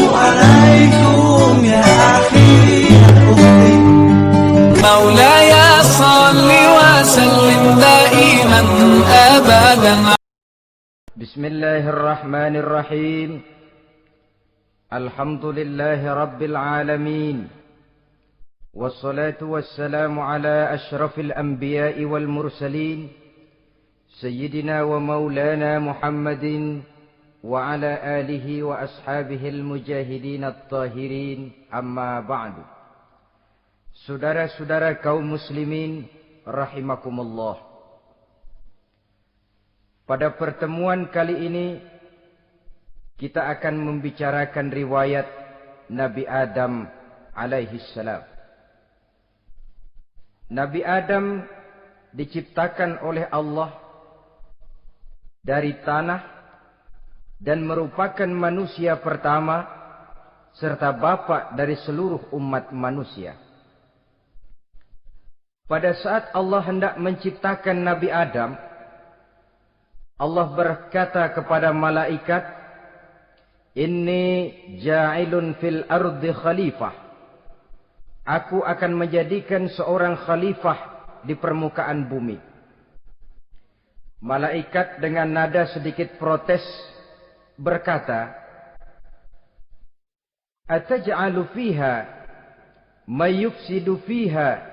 عليكم يا أخي يا أختي مولاي صل وسلم دائما أبدا. بسم الله الرحمن الرحيم. الحمد لله رب العالمين، والصلاة والسلام على أشرف الأنبياء والمرسلين سيدنا ومولانا محمد وعلى آله وأصحابه المجاهدين الطاهرين. أما بعد. Saudara-saudara kaum muslimin rahimakumullah. Pada pertemuan kali ini kita akan membicarakan riwayat Nabi Adam alaihi salam. Nabi Adam diciptakan oleh Allah dari tanah dan merupakan manusia pertama serta bapa dari seluruh umat manusia. Pada saat Allah hendak menciptakan Nabi Adam, Allah berkata kepada malaikat, "Inni ja'ilun fil ardi khalifah." Aku akan menjadikan seorang khalifah di permukaan bumi. Malaikat dengan nada sedikit protes berkata, "Ataj'alu fiha may yufsidu fiha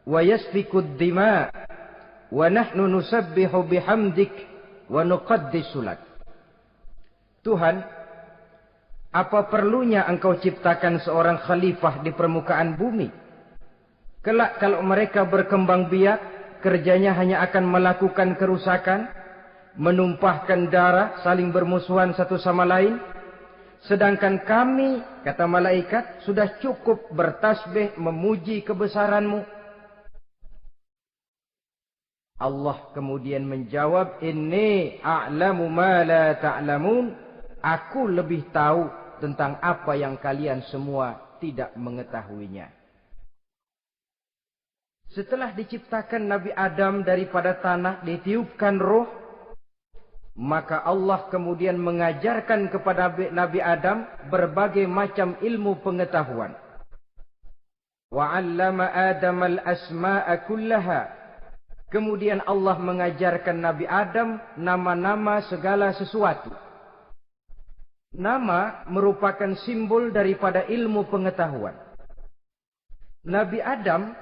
wa yasfiku ad-dima wa nahnu nusabbihu bihamdik wa nuqaddisu lak." Tuhan, apa perlunya engkau ciptakan seorang khalifah di permukaan bumi? Kelak kalau mereka berkembang biak, kerjanya hanya akan melakukan kerusakan, menumpahkan darah, saling bermusuhan satu sama lain. Sedangkan kami, kata malaikat, sudah cukup bertasbih memuji kebesaranmu. Allah kemudian menjawab, "Inni a'lamu ma la ta'lamun." Aku lebih tahu tentang apa yang kalian semua tidak mengetahuinya. Setelah diciptakan Nabi Adam daripada tanah, ditiupkan roh, maka Allah kemudian mengajarkan kepada Nabi Adam berbagai macam ilmu pengetahuan. Wa 'allama Adam al-asma'a kullaha. Kemudian Allah mengajarkan Nabi Adam nama-nama segala sesuatu. Nama merupakan simbol daripada ilmu pengetahuan. Nabi Adam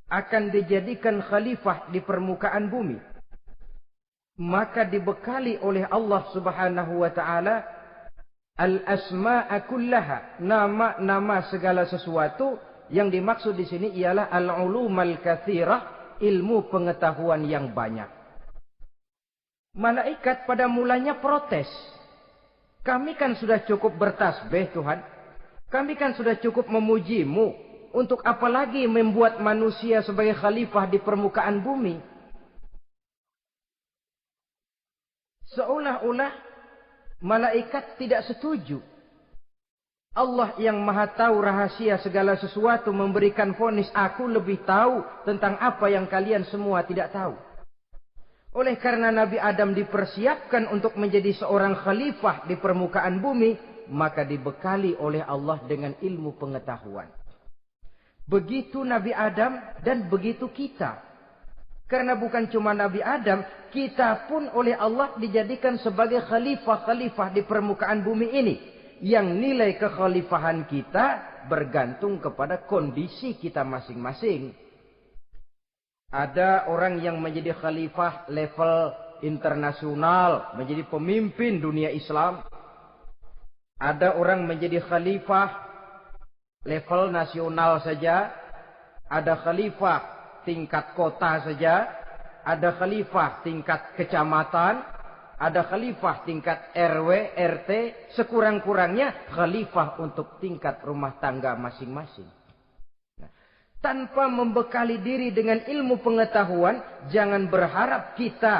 akan dijadikan khalifah di permukaan bumi. Maka dibekali oleh Allah Subhanahu wa taala al-asma'a kullaha, nama-nama segala sesuatu. Yang dimaksud di sini ialah al-ulumal katsirah, ilmu pengetahuan yang banyak. Malaikat pada mulanya protes. Kami kan sudah cukup bertasbih Tuhan. Kami kan sudah cukup memujimu. Untuk apa lagi membuat manusia sebagai khalifah di permukaan bumi? Seolah-olah malaikat tidak setuju. Allah yang maha tahu rahasia segala sesuatu memberikan vonis, aku lebih tahu tentang apa yang kalian semua tidak tahu. Oleh karena Nabi Adam dipersiapkan untuk menjadi seorang khalifah di permukaan bumi, maka dibekali oleh Allah dengan ilmu pengetahuan. Begitu Nabi Adam dan begitu kita. Karena bukan cuma Nabi Adam, kita pun oleh Allah dijadikan sebagai khalifah-khalifah di permukaan bumi ini. Yang nilai kekhalifahan kita bergantung kepada kondisi kita masing-masing. Ada orang yang menjadi khalifah level internasional, menjadi pemimpin dunia Islam. Ada orang menjadi khalifah level nasional saja, ada khalifah tingkat kota saja, ada khalifah tingkat kecamatan, ada khalifah tingkat RW, RT, sekurang-kurangnya khalifah untuk tingkat rumah tangga masing-masing. Nah, tanpa membekali diri dengan ilmu pengetahuan, jangan berharap kita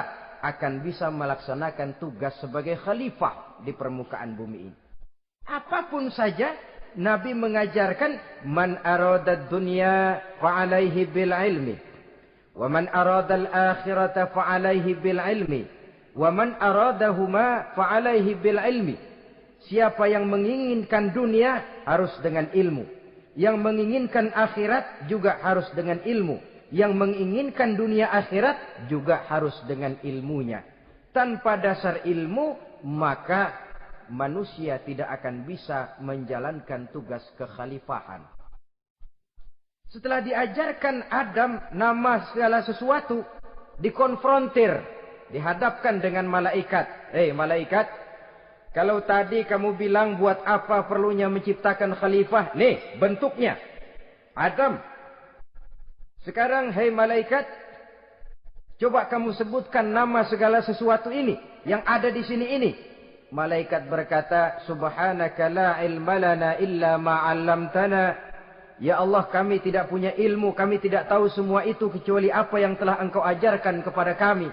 akan bisa melaksanakan tugas sebagai khalifah di permukaan bumi ini. Apapun saja, Nabi mengajarkan man aradad dunya fa'alaihi bil ilmi wa man aradal akhirata fa'alaihi bil ilmi wa man aradahuma fa'alaihi bil ilmi. Siapa yang menginginkan dunia harus dengan ilmu. Yang menginginkan akhirat juga harus dengan ilmu. Yang menginginkan dunia akhirat juga harus dengan ilmunya. Tanpa dasar ilmu, maka manusia tidak akan bisa menjalankan tugas kekhalifahan. Setelah diajarkan Adam nama segala sesuatu, dikonfrontir, dihadapkan dengan malaikat. Malaikat, kalau tadi kamu bilang buat apa perlunya menciptakan khalifah? Nih bentuknya. Adam. Sekarang malaikat, coba kamu sebutkan nama segala sesuatu ini yang ada di sini ini. Malaikat berkata, Subhanaka la ilma lana illa ma 'allamtana. Ya Allah, kami tidak punya ilmu, kami tidak tahu semua itu kecuali apa yang telah Engkau ajarkan kepada kami.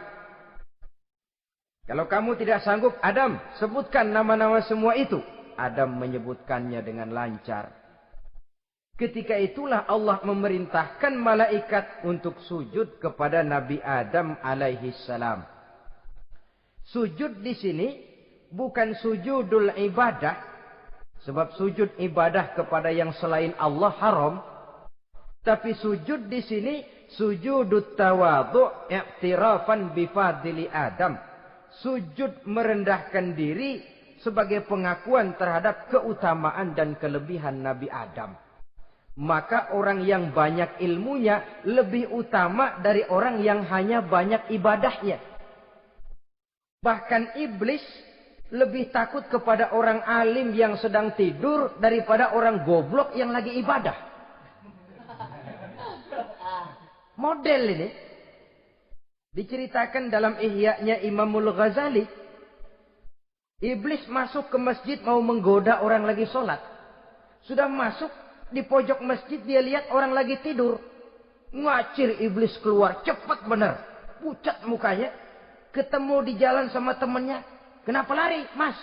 Kalau kamu tidak sanggup, Adam, sebutkan nama-nama semua itu. Adam menyebutkannya dengan lancar. Ketika itulah Allah memerintahkan malaikat untuk sujud kepada Nabi Adam alaihi salam. Sujud di sini bukan sujudul ibadah. Sebab sujud ibadah kepada yang selain Allah haram. Tapi sujud di sini sujudut tawadhu' i'tirafan bifadili Adam. Sujud merendahkan diri sebagai pengakuan terhadap keutamaan dan kelebihan Nabi Adam. Maka orang yang banyak ilmunya lebih utama dari orang yang hanya banyak ibadahnya. Bahkan iblis lebih takut kepada orang alim yang sedang tidur daripada orang goblok yang lagi ibadah. Model ini diceritakan dalam Ihya-nya Imamul Ghazali. Iblis masuk ke masjid mau menggoda orang lagi sholat. Sudah masuk di pojok masjid, dia lihat orang lagi tidur. Ngacir iblis keluar, cepat benar. Pucat mukanya. Ketemu di jalan sama temannya. Kenapa lari, Mas?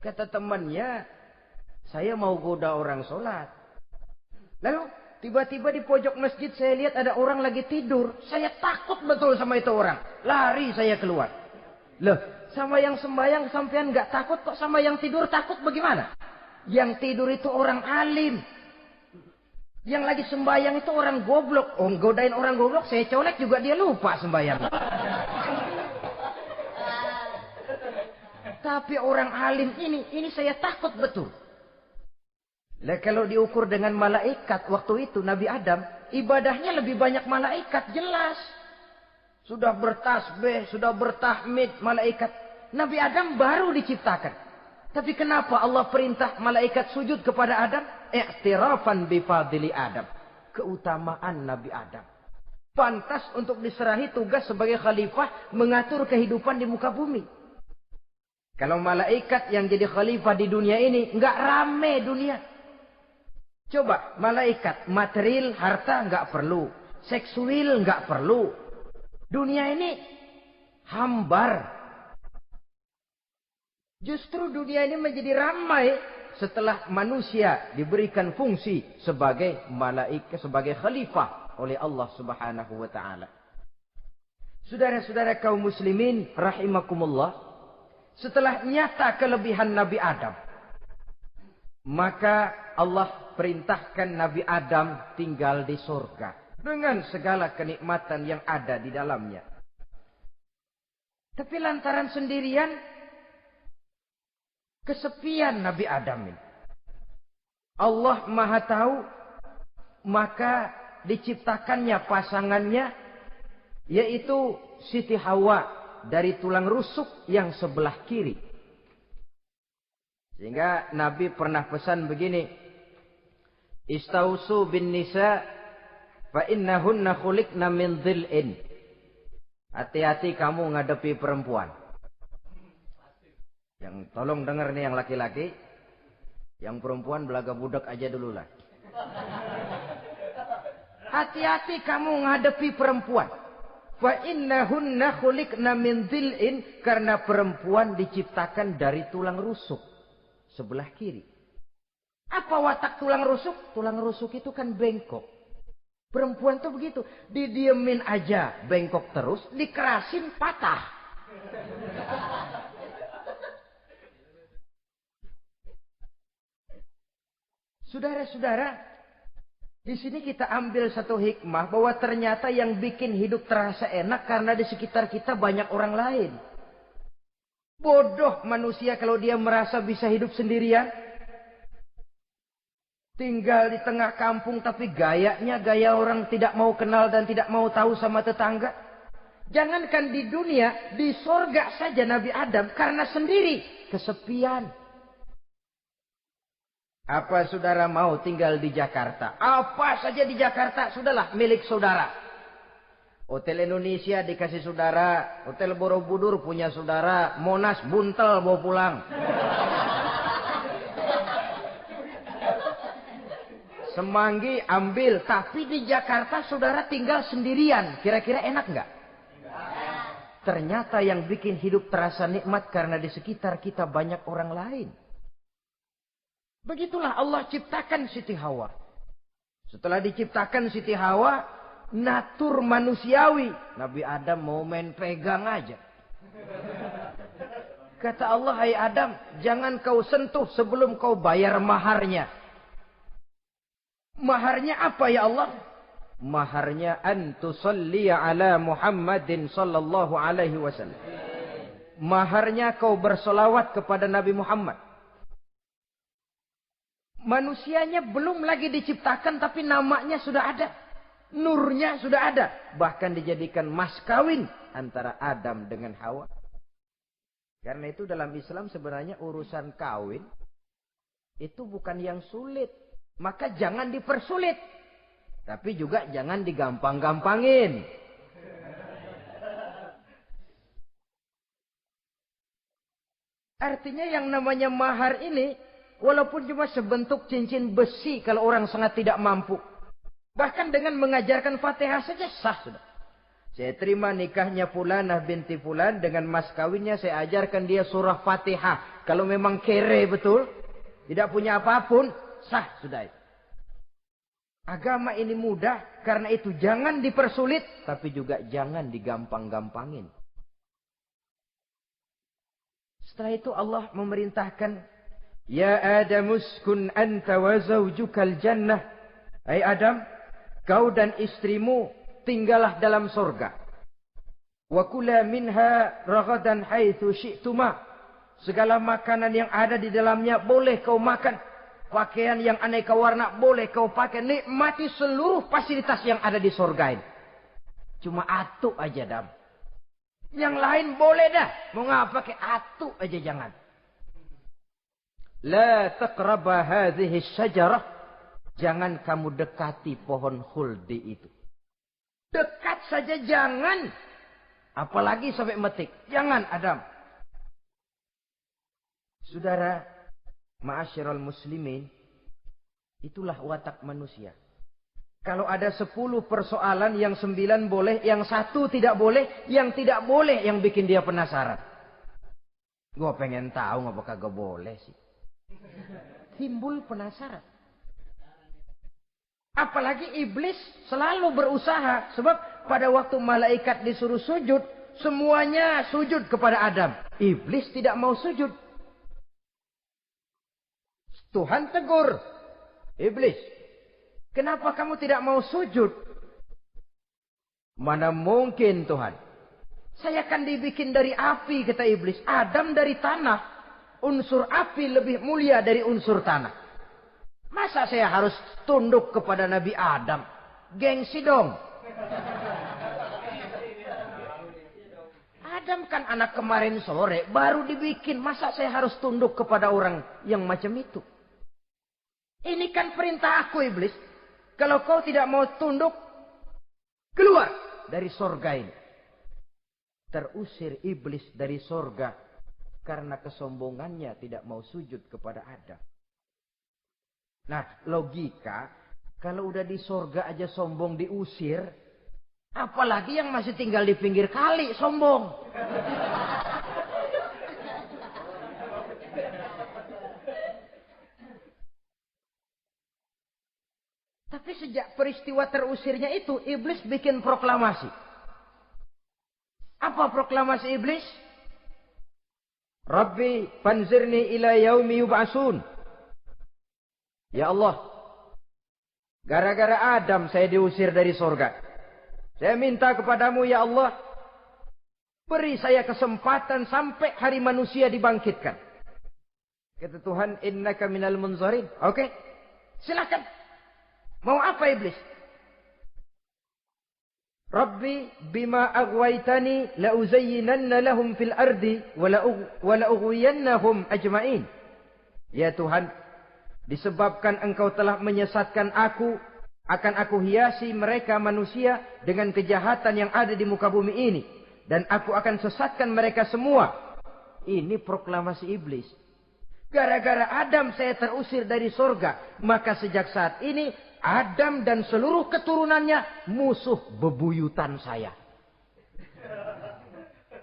Kata temannya, saya mau goda orang sholat. Lalu tiba-tiba di pojok masjid saya lihat ada orang lagi tidur. Saya takut betul sama itu orang. Lari saya keluar. Loh, sama yang sembahyang sampean nggak takut, kok sama yang tidur takut bagaimana? Yang tidur itu orang alim. Yang lagi sembahyang itu orang goblok. Oh, godain orang goblok, saya colek juga dia lupa sembahyang. Tapi orang alim ini saya takut betul. Lah kalau diukur dengan malaikat waktu itu Nabi Adam, ibadahnya lebih banyak malaikat, jelas. Sudah bertasbih, sudah bertahmid malaikat. Nabi Adam baru diciptakan. Tapi kenapa Allah perintah malaikat sujud kepada Adam? I'tirafan bifadili Adam. Keutamaan Nabi Adam. Pantas untuk diserahi tugas sebagai khalifah mengatur kehidupan di muka bumi. Kalau malaikat yang jadi khalifah di dunia ini, nggak rame dunia. Coba, malaikat material, harta nggak perlu. Seksual nggak perlu. Dunia ini hambar. Justru dunia ini menjadi ramai setelah manusia diberikan fungsi sebagai malaikat, sebagai khalifah oleh Allah Subhanahu wa taala. Saudara-saudara kaum muslimin rahimakumullah, setelah nyata kelebihan Nabi Adam, maka Allah perintahkan Nabi Adam tinggal di surga dengan segala kenikmatan yang ada di dalamnya. Tapi lantaran sendirian, kesepian Nabi Adam ini. Allah Maha Tahu, maka diciptakannya pasangannya, yaitu Siti Hawa dari tulang rusuk yang sebelah kiri. Sehingga Nabi pernah pesan begini, Istausu bin nisa fa innahunna khuliqna min dhil'in. Hati-hati kamu ngadepi perempuan. Yang tolong dengar nih yang laki-laki, yang perempuan belaga budak aja dulu lah. Hati-hati kamu ngadepi perempuan. Fa innahunna khuliqna min dhil'in, karena perempuan diciptakan dari tulang rusuk sebelah kiri. Apa watak tulang rusuk? Tulang rusuk itu kan bengkok. Perempuan tuh begitu, didiemin aja bengkok terus, dikerasin patah. Saudara-saudara, di sini kita ambil satu hikmah bahwa ternyata yang bikin hidup terasa enak karena di sekitar kita banyak orang lain. Bodoh manusia kalau dia merasa bisa hidup sendirian. Tinggal di tengah kampung tapi gayanya gaya orang tidak mau kenal dan tidak mau tahu sama tetangga. Jangankan di dunia, di sorga saja Nabi Adam karena sendiri kesepian. Apa saudara mau tinggal di Jakarta? Apa saja di Jakarta, sudahlah milik saudara. Hotel Indonesia dikasih saudara. Hotel Borobudur punya saudara. Monas buntel bawa pulang. Semanggi ambil. Tapi di Jakarta saudara tinggal sendirian. Kira-kira enak nggak? Ternyata yang bikin hidup terasa nikmat karena di sekitar kita banyak orang lain. Begitulah Allah ciptakan Siti Hawa. Setelah diciptakan Siti Hawa, natur manusiawi. Nabi Adam mau main pegang aja. Kata Allah, hai Adam, jangan kau sentuh sebelum kau bayar maharnya. Maharnya apa ya Allah? Maharnya antusalliya ala Muhammadin sallallahu alaihi wasallam. Maharnya kau bersolawat kepada Nabi Muhammad. Manusianya belum lagi diciptakan tapi namanya sudah ada. Nurnya sudah ada. Bahkan dijadikan mas kawin antara Adam dengan Hawa. Karena itu dalam Islam sebenarnya urusan kawin itu bukan yang sulit. Maka jangan dipersulit. Tapi juga jangan digampang-gampangin. Artinya yang namanya mahar ini walaupun cuma sebentuk cincin besi kalau orang sangat tidak mampu. Bahkan dengan mengajarkan Fatihah saja sah sudah. Saya terima nikahnya Fulanah binti Fulan dengan mas kawinnya saya ajarkan dia surah Fatihah. Kalau memang kere betul, tidak punya apapun, sah sudah itu. Agama ini mudah, karena itu jangan dipersulit, tapi juga jangan digampang-gampangin. Setelah itu Allah memerintahkan, ya Adam uskun anta wa zawjukal jannah. Hai Adam, kau dan istrimu tinggallah dalam surga. Wa kula minha ragadan haitsu syi'tuma. Segala makanan yang ada di dalamnya boleh kau makan. Pakaian yang aneka warna boleh kau pakai. Nikmati seluruh fasilitas yang ada di surga ini. Cuma atu aja Adam. Yang lain boleh dah. Mau ngapa pakai atu aja jangan. La taqraba hadhihi syajarah. Jangan kamu dekati pohon khuldi itu. Dekat saja jangan. Apalagi sampai metik. Jangan Adam. Saudara, ma'asyiral muslimin, itulah watak manusia. Kalau ada 10 persoalan, yang 9 boleh, yang 1 tidak boleh, yang tidak boleh yang bikin dia penasaran. Gue pengen tahu ngapa kagak boleh sih. Timbul penasaran. Apalagi iblis selalu berusaha. Sebab pada waktu malaikat disuruh sujud, semuanya sujud kepada Adam. Iblis tidak mau sujud. Tuhan tegur. Iblis, kenapa kamu tidak mau sujud? Mana mungkin Tuhan. Saya kan dibikin dari api, kata iblis. Adam dari tanah. Unsur api lebih mulia dari unsur tanah. Masa saya harus tunduk kepada Nabi Adam? Gengsi dong. Adam kan anak kemarin sore, baru dibikin. Masa saya harus tunduk kepada orang yang macam itu? Ini kan perintah aku iblis. Kalau kau tidak mau tunduk, keluar dari sorga ini. Terusir iblis dari sorga. Karena kesombongannya tidak mau sujud kepada Adam. Nah, logika, kalau udah di sorga aja sombong diusir, apalagi yang masih tinggal di pinggir kali sombong. Tapi sejak peristiwa terusirnya itu, iblis bikin proklamasi. Apa proklamasi iblis? Rabbi fanzirni ila yaumi yub'asun. Ya Allah, gara-gara Adam saya diusir dari surga. Saya minta kepadamu ya Allah, beri saya kesempatan sampai hari manusia dibangkitkan. Kata Tuhan, innaka minal munzarin. Oke, silakan. Mau apa iblis? Rabbi bima aghwaytani la uzayyinanna lahum fil ardi wa la ughwiyannahum ajma'in. Ya Tuhan, disebabkan engkau telah menyesatkan aku, akan aku hiasi mereka manusia dengan kejahatan yang ada di muka bumi ini, dan aku akan sesatkan mereka semua. Ini proklamasi iblis. Gara-gara Adam saya terusir dari surga, maka sejak saat ini Adam dan seluruh keturunannya musuh bebuyutan saya.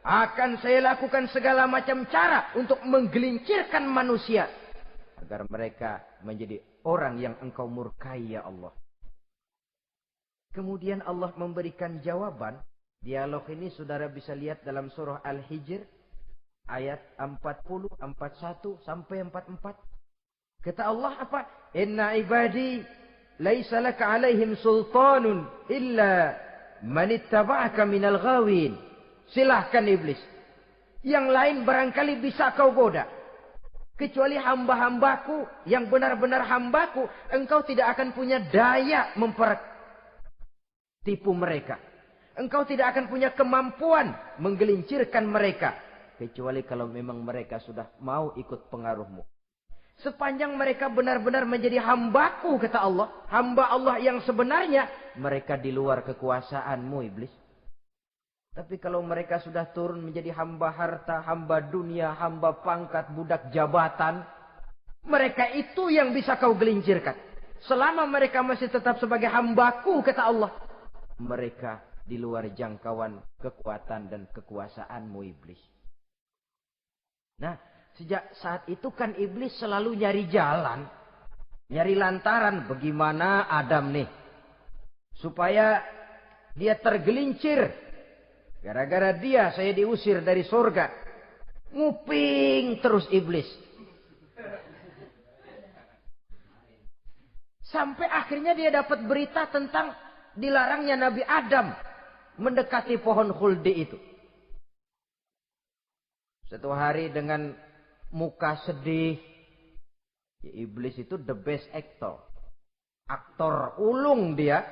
Akan saya lakukan segala macam cara untuk menggelincirkan manusia agar mereka menjadi orang yang engkau murkai ya Allah. Kemudian Allah memberikan jawaban. Dialog ini saudara bisa lihat dalam surah Al-Hijr ayat 40, 41 sampai 44. Kata Allah apa? Inna ibadi laisa laka alaihim sultanun illa man ittaba'aka minal ghawin. Silahkan iblis. Yang lain barangkali bisa kau goda. Kecuali hamba-hambaku yang benar-benar hambaku, engkau tidak akan punya daya mempertipu mereka. Engkau tidak akan punya kemampuan menggelincirkan mereka. Kecuali kalau memang mereka sudah mau ikut pengaruhmu. Sepanjang mereka benar-benar menjadi hambaku, kata Allah. Hamba Allah yang sebenarnya, mereka di luar kekuasaanmu iblis. Tapi kalau mereka sudah turun menjadi hamba harta, hamba dunia, hamba pangkat, budak jabatan. Mereka itu yang bisa kau gelincirkan. Selama mereka masih tetap sebagai hambaku, kata Allah. Mereka di luar jangkauan kekuatan dan kekuasaanmu iblis. Nah, sejak saat itu kan iblis selalu nyari jalan. Nyari lantaran bagaimana Adam nih. Supaya dia tergelincir. Gara-gara dia saya diusir dari surga. Nguping terus iblis. Sampai akhirnya dia dapat berita tentang dilarangnya Nabi Adam mendekati pohon khuldi itu. Satu hari dengan muka sedih. Ya, iblis itu the best actor. Aktor ulung dia.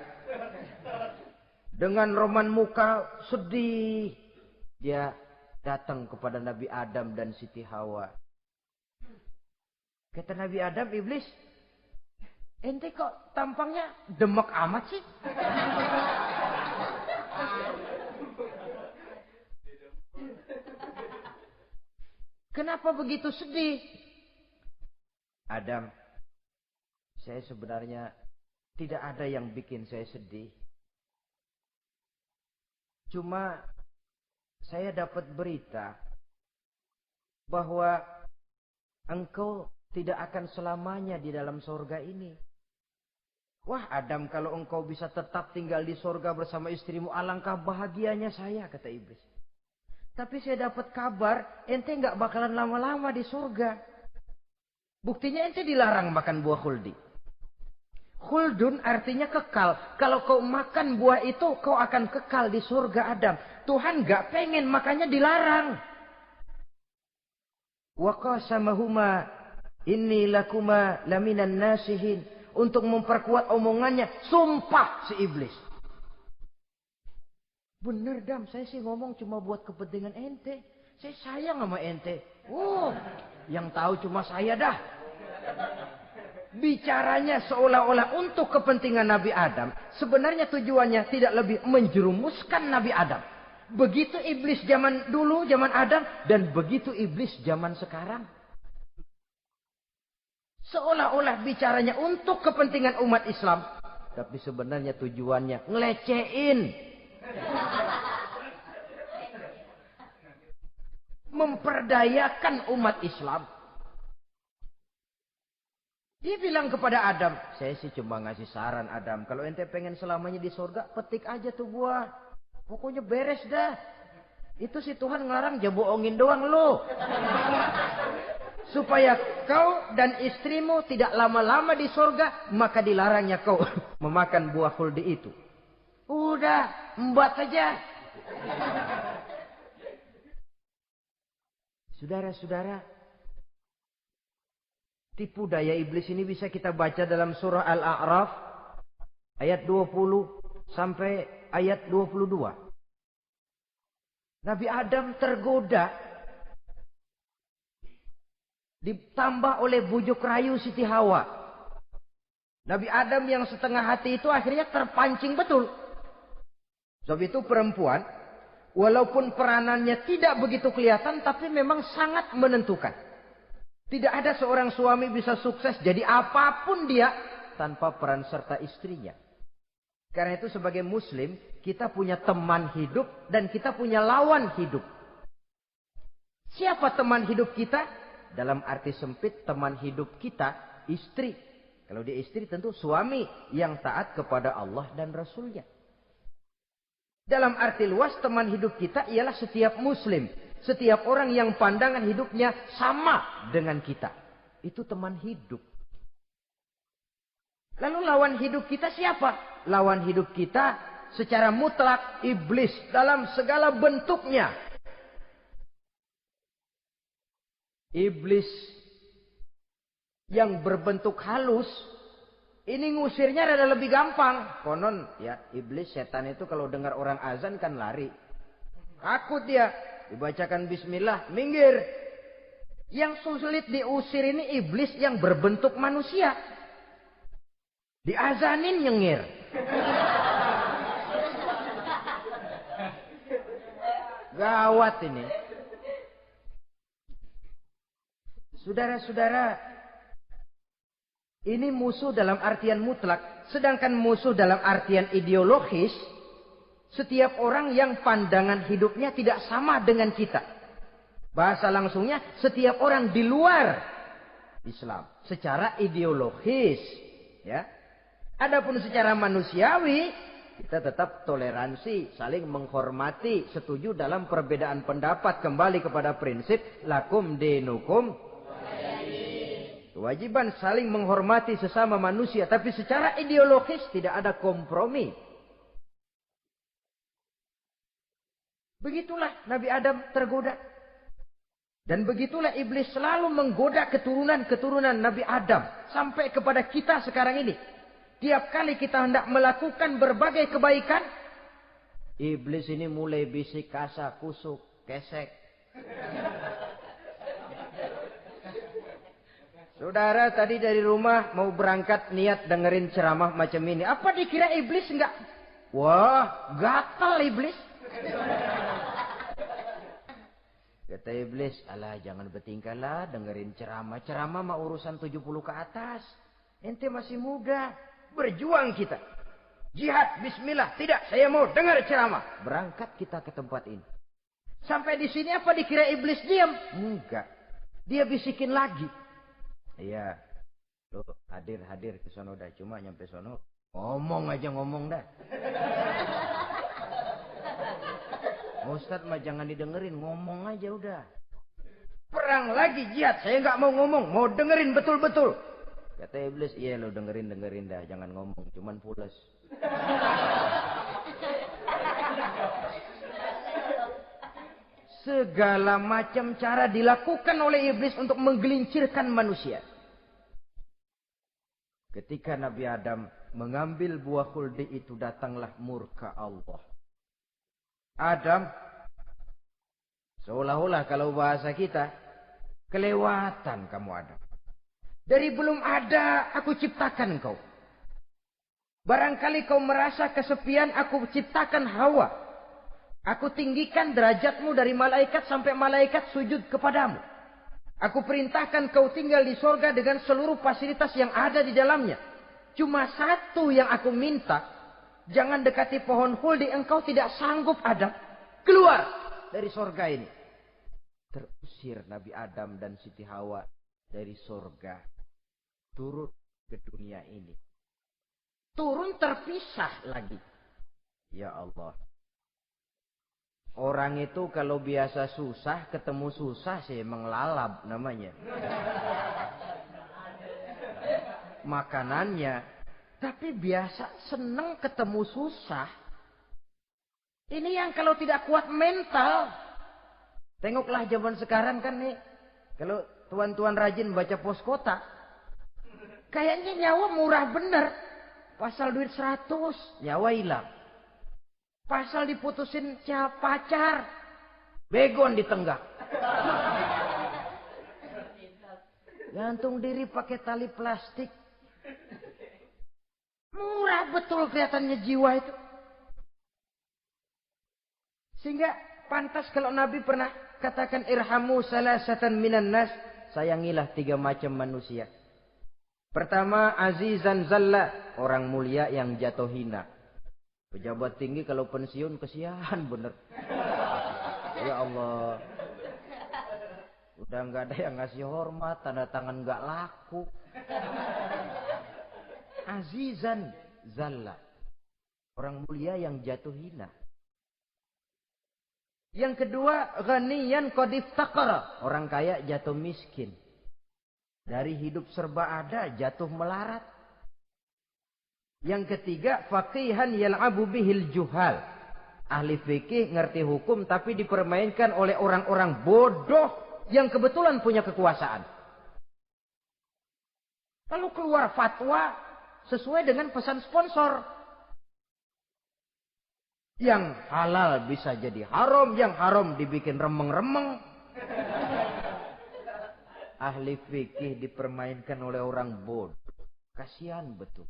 Dengan roman muka sedih. Dia datang kepada Nabi Adam dan Siti Hawa. Kata Nabi Adam, iblis, ente kok tampangnya demek amat sih? Kenapa begitu sedih? Adam, saya sebenarnya tidak ada yang bikin saya sedih. Cuma saya dapat berita bahwa engkau tidak akan selamanya di dalam surga ini. Wah Adam, kalau engkau bisa tetap tinggal di surga bersama istrimu, alangkah bahagianya saya, kata iblis. Tapi saya dapat kabar, ente nggak bakalan lama-lama di surga. Buktinya ente dilarang makan buah khuldi. Khuldun artinya kekal. Kalau kau makan buah itu, kau akan kekal di surga Adam. Tuhan nggak pengen, makanya dilarang. Wa qasamahuma inni lakuma laminan nasihin. Untuk memperkuat omongannya, sumpah si iblis. Bener Dam, saya sih ngomong cuma buat kepentingan ente. Saya sayang sama ente. Yang tahu cuma saya dah. Bicaranya seolah-olah untuk kepentingan Nabi Adam. Sebenarnya tujuannya tidak lebih menjerumuskan Nabi Adam. Begitu iblis zaman dulu, zaman Adam. Dan begitu iblis zaman sekarang. Seolah-olah bicaranya untuk kepentingan umat Islam. Tapi sebenarnya tujuannya ngelecehin. Memperdayakan umat Islam. Dia bilang kepada Adam, saya sih cuma ngasih saran Adam. Kalau ente pengen selamanya di surga, petik aja tuh buah. Pokoknya beres dah. Itu si Tuhan ngelarang bohongin doang lo. Supaya kau dan istrimu tidak lama-lama di sorga, maka dilarangnya kau memakan buah khuldi itu. Udah, embat saja. Saudara-saudara, tipu daya iblis ini bisa kita baca dalam surah Al-A'raf ayat 20 sampai ayat 22. Nabi Adam tergoda, ditambah oleh bujuk rayu Siti Hawa. Nabi Adam yang setengah hati itu akhirnya terpancing betul. Sebab itu perempuan, walaupun peranannya tidak begitu kelihatan, tapi memang sangat menentukan. Tidak ada seorang suami bisa sukses jadi apapun dia tanpa peran serta istrinya. Karena itu sebagai muslim, kita punya teman hidup dan kita punya lawan hidup. Siapa teman hidup kita? Dalam arti sempit, teman hidup kita istri. Kalau dia istri tentu suami yang taat kepada Allah dan Rasulnya. Dalam arti luas, teman hidup kita ialah setiap muslim. Setiap orang yang pandangan hidupnya sama dengan kita. Itu teman hidup. Lalu lawan hidup kita siapa? Lawan hidup kita secara mutlak iblis dalam segala bentuknya. Iblis yang berbentuk halus, ini ngusirnya rada lebih gampang. Konon ya, iblis setan itu kalau dengar orang azan kan lari. Takut dia. Dibacakan bismillah, minggir. Yang sulit diusir ini iblis yang berbentuk manusia. Diazanin nyengir. Gawat ini. Saudara-saudara, ini musuh dalam artian mutlak. Sedangkan musuh dalam artian ideologis, setiap orang yang pandangan hidupnya tidak sama dengan kita. Bahasa langsungnya, setiap orang di luar Islam. Secara ideologis. Ya. Adapun secara manusiawi, kita tetap toleransi, saling menghormati, setuju dalam perbedaan pendapat. Kembali kepada prinsip, lakum dinukum. Kewajiban saling menghormati sesama manusia. Tapi secara ideologis tidak ada kompromi. Begitulah Nabi Adam tergoda. Dan begitulah iblis selalu menggoda keturunan-keturunan Nabi Adam. Sampai kepada kita sekarang ini. Tiap kali kita hendak melakukan berbagai kebaikan, iblis ini mulai bisik kasar, kusuk, kesek. Saudara tadi dari rumah mau berangkat niat dengerin ceramah macam ini. Apa dikira iblis enggak? Wah, gatal iblis. Kata iblis, alah jangan bertingkah lah dengerin ceramah. Ceramah mah urusan 70 ke atas. Ente masih muda. Berjuang kita. Jihad, bismillah. Tidak, saya mau dengar ceramah. Berangkat kita ke tempat ini. Sampai di sini apa dikira iblis diam? Enggak. Dia bisikin lagi. Iya. Lo hadir ke sono dah. Cuma nyampe sono. Ngomong aja ngomong dah. Ustadz mah jangan didengerin. Ngomong aja udah. Perang lagi jihad. Saya nggak mau ngomong. Mau dengerin betul-betul. Kata iblis, iya lo dengerin dah. Jangan ngomong. Cuman pules. Segala macam cara dilakukan oleh iblis untuk menggelincirkan manusia. Ketika Nabi Adam mengambil buah khuldi itu, datanglah murka Allah. Adam, seolah-olah kalau bahasa kita, kelewatan kamu Adam. Dari belum ada aku ciptakan kau. Barangkali kau merasa kesepian, aku ciptakan Hawa. Aku tinggikan derajatmu dari malaikat sampai malaikat sujud kepadamu. Aku perintahkan kau tinggal di sorga dengan seluruh fasilitas yang ada di dalamnya. Cuma satu yang aku minta, jangan dekati pohon khuldi, engkau tidak sanggup Adam. Keluar dari sorga ini. Terusir Nabi Adam dan Siti Hawa dari sorga. Turun ke dunia ini. Turun terpisah lagi. Ya Allah. Orang itu kalau biasa susah, ketemu susah sih menglalap namanya. Makanannya. Tapi biasa seneng ketemu susah. Ini yang kalau tidak kuat mental. Tengoklah zaman sekarang kan nih. Kalau tuan-tuan rajin baca pos kota. Kayaknya nyawa murah bener. Pasal duit 100, nyawa hilang. Pasal diputusin pacar, begon ditenggak. Gantung diri pakai tali plastik. Murah betul kelihatannya jiwa itu. Sehingga pantas kalau Nabi pernah katakan irhamu salasatan minan nas. Sayangilah 3 macam manusia. Pertama, azizan zalla. Orang mulia yang jatuh hina. Pejabat tinggi kalau pensiun kesian bener. Ya Allah. Udah nggak ada yang ngasih hormat, tanda tangan nggak laku. Azizan zalla. Orang mulia yang jatuh hina. Yang kedua, ghaniyan qad iftaqara. Orang kaya jatuh miskin. Dari hidup serba ada jatuh melarat. Yang ketiga, faqihan yal'abu bihil juhal. Ahli fikih ngerti hukum tapi dipermainkan oleh orang-orang bodoh yang kebetulan punya kekuasaan. Lalu keluar fatwa sesuai dengan pesan sponsor. Yang halal bisa jadi haram, yang haram dibikin remeng-remeng. Ahli fikih dipermainkan oleh orang bodoh. Kasihan betul.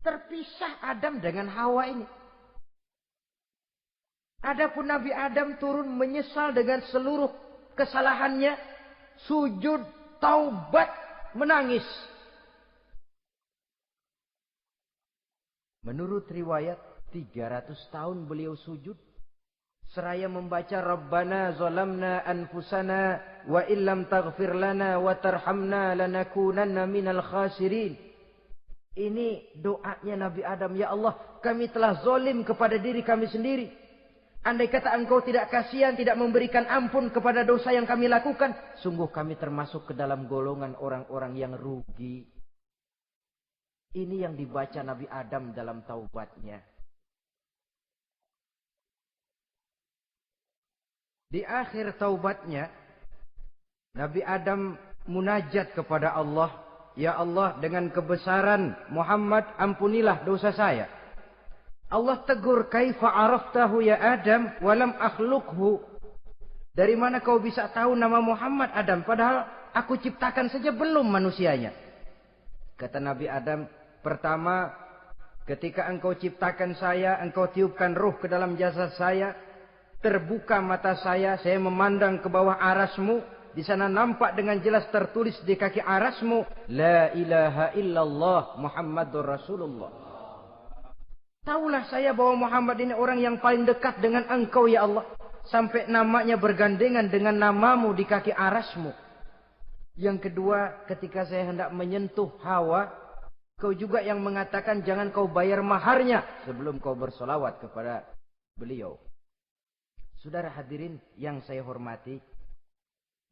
Terpisah Adam dengan Hawa ini. Adapun Nabi Adam turun menyesal dengan seluruh kesalahannya. Sujud, taubat, menangis. Menurut riwayat 300 tahun beliau sujud. Seraya membaca Rabbana zalamna anfusana wa illam taghfir lana wa tarhamna lanakunanna minal khasirin. Ini doanya Nabi Adam. Ya Allah, kami telah zalim kepada diri kami sendiri. Andai kata engkau tidak kasihan, tidak memberikan ampun kepada dosa yang kami lakukan, sungguh kami termasuk ke dalam golongan orang-orang yang rugi. Ini yang dibaca Nabi Adam dalam taubatnya. Di akhir taubatnya, Nabi Adam munajat kepada Allah. Ya Allah, dengan kebesaran Muhammad, ampunilah dosa saya. Allah tegur, kaifa araftahu ya Adam walam akhluqhu. Dari mana kau bisa tahu nama Muhammad Adam, padahal aku ciptakan saja belum manusianya. Kata Nabi Adam, pertama, ketika engkau ciptakan saya, engkau tiupkan ruh ke dalam jasad saya, terbuka mata saya memandang ke bawah arasmu. Di sana nampak dengan jelas tertulis di kaki arasmu, La ilaha illallah Muhammadur Rasulullah. Taulah saya bahwa Muhammad ini orang yang paling dekat dengan engkau ya Allah. Sampai namanya bergandengan dengan namamu di kaki arasmu. Yang kedua, ketika saya hendak menyentuh Hawa, kau juga yang mengatakan jangan kau bayar maharnya sebelum kau bersolawat kepada beliau. Saudara hadirin yang saya hormati,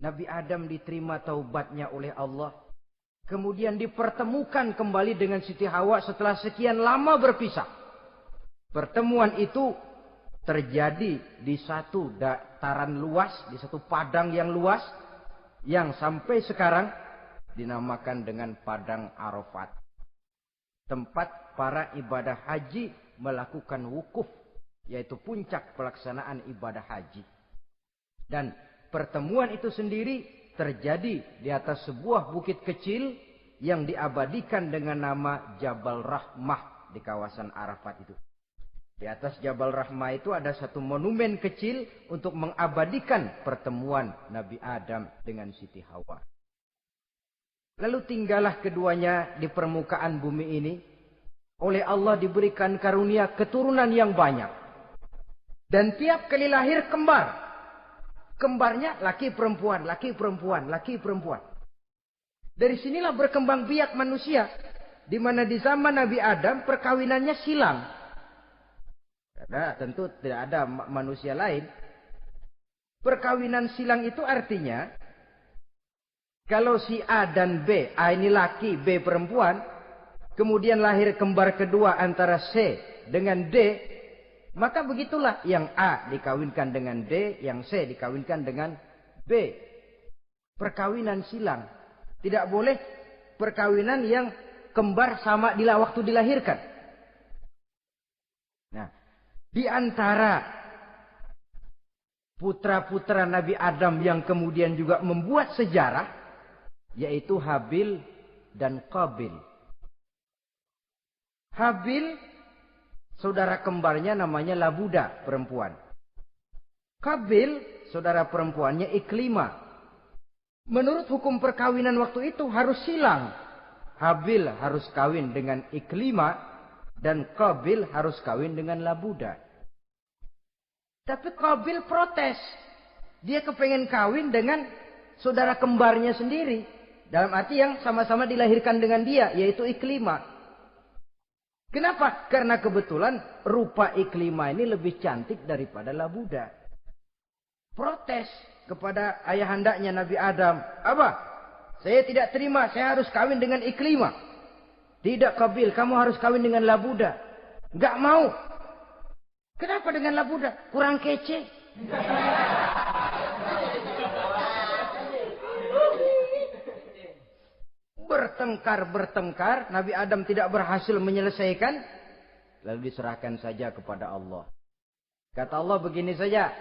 Nabi Adam diterima taubatnya oleh Allah. Kemudian dipertemukan kembali dengan Siti Hawa setelah sekian lama berpisah. Pertemuan itu terjadi di satu dataran luas, di satu padang yang luas, yang sampai sekarang dinamakan dengan Padang Arafat. Tempat para ibadah haji melakukan wukuf, yaitu puncak pelaksanaan ibadah haji. Dan pertemuan itu sendiri terjadi di atas sebuah bukit kecil yang diabadikan dengan nama Jabal Rahmah di kawasan Arafat itu. Di atas Jabal Rahmah itu ada satu monumen kecil untuk mengabadikan pertemuan Nabi Adam dengan Siti Hawa. Lalu tinggallah keduanya di permukaan bumi ini. Oleh Allah diberikan karunia keturunan yang banyak. Dan tiap kali lahir kembar. Kembarnya laki perempuan, laki perempuan, laki perempuan. Dari sinilah berkembang biak manusia. Di mana di zaman Nabi Adam perkawinannya silang. Nah, tentu tidak ada manusia lain. Perkawinan silang itu artinya, kalau si A dan B, A ini laki, B perempuan, kemudian lahir kembar kedua antara C dengan D, maka begitulah yang A dikawinkan dengan D, yang C dikawinkan dengan B. Perkawinan silang. Tidak boleh perkawinan yang kembar sama waktu dilahirkan. Nah, di antara putra-putra Nabi Adam yang kemudian juga membuat sejarah, yaitu Habil dan Qabil. Habil, saudara kembarnya namanya Labuda, perempuan. Qabil, saudara perempuannya Iklimah. Menurut hukum perkawinan waktu itu harus silang. Habil harus kawin dengan Iklimah dan Qabil harus kawin dengan Labuda. Tapi Qabil protes. Dia kepengen kawin dengan saudara kembarnya sendiri. Dalam arti yang sama-sama dilahirkan dengan dia, yaitu Iklimah. Kenapa? Karena kebetulan rupa Iklimah ini lebih cantik daripada Labuda. Protes kepada ayahandanya Nabi Adam. Abah, saya tidak terima, saya harus kawin dengan Iklimah. Tidak Qabil, kamu harus kawin dengan Labuda. Enggak mau. Kenapa dengan Labuda? Kurang kece. Bertengkar, Nabi Adam tidak berhasil menyelesaikan. Lalu diserahkan saja kepada Allah. Kata Allah begini saja.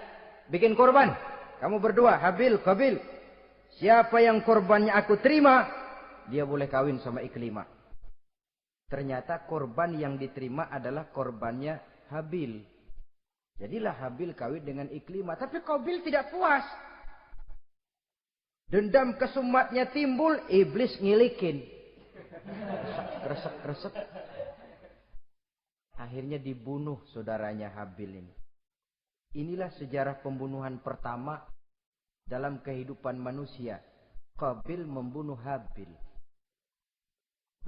Bikin korban. Kamu berdua, Habil, Qabil. Siapa yang korbannya aku terima, dia boleh kawin sama Iklimah. Ternyata korban yang diterima adalah korbannya Habil. Jadilah Habil kawin dengan Iklimah. Tapi Qabil tidak puas. Dendam kesumatnya timbul, iblis ngilikin. Resek. Akhirnya dibunuh saudaranya Habil ini. Inilah sejarah pembunuhan pertama dalam kehidupan manusia. Qabil membunuh Habil.